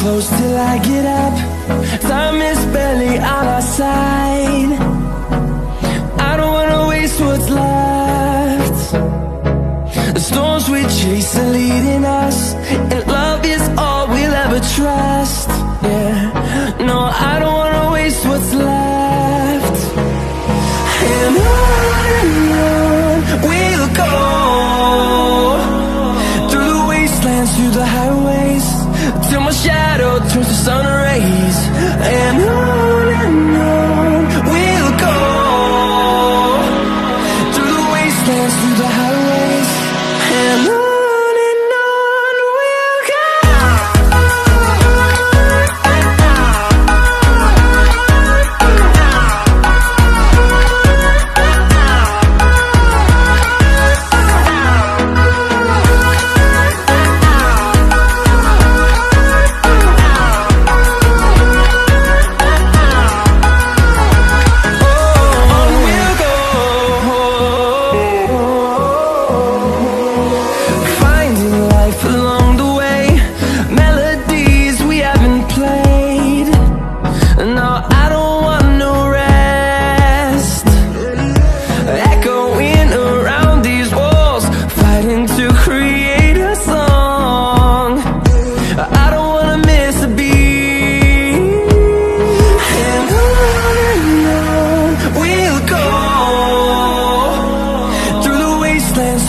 close till I get up. Time is barely on our side. I don't wanna waste what's left. The storms we chase are leading us, and love is all we'll ever trust. Yeah, no, I don't wanna waste what's left. And on we'll go, through the wastelands, through the highways, till my shadow turns to sun rays. And on we'll go, through the wastelands, through the highways, and on we'll go.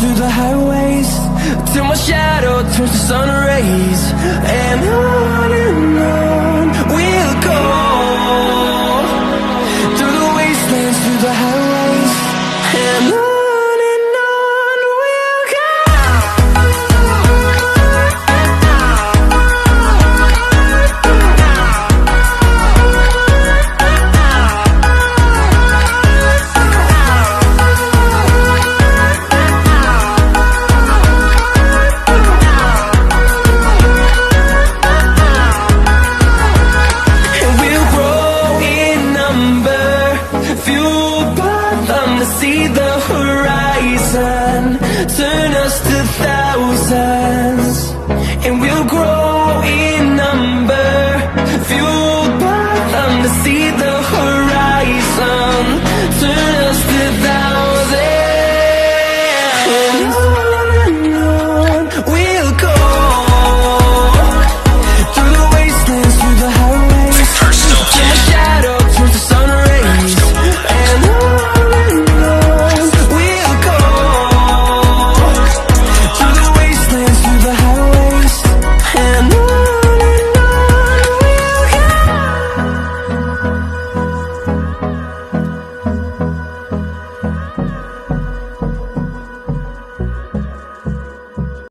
Through the highways, till my shadow turns to sun rays. And on we'll go, through the wastelands, through the highways, and on we'll go. See the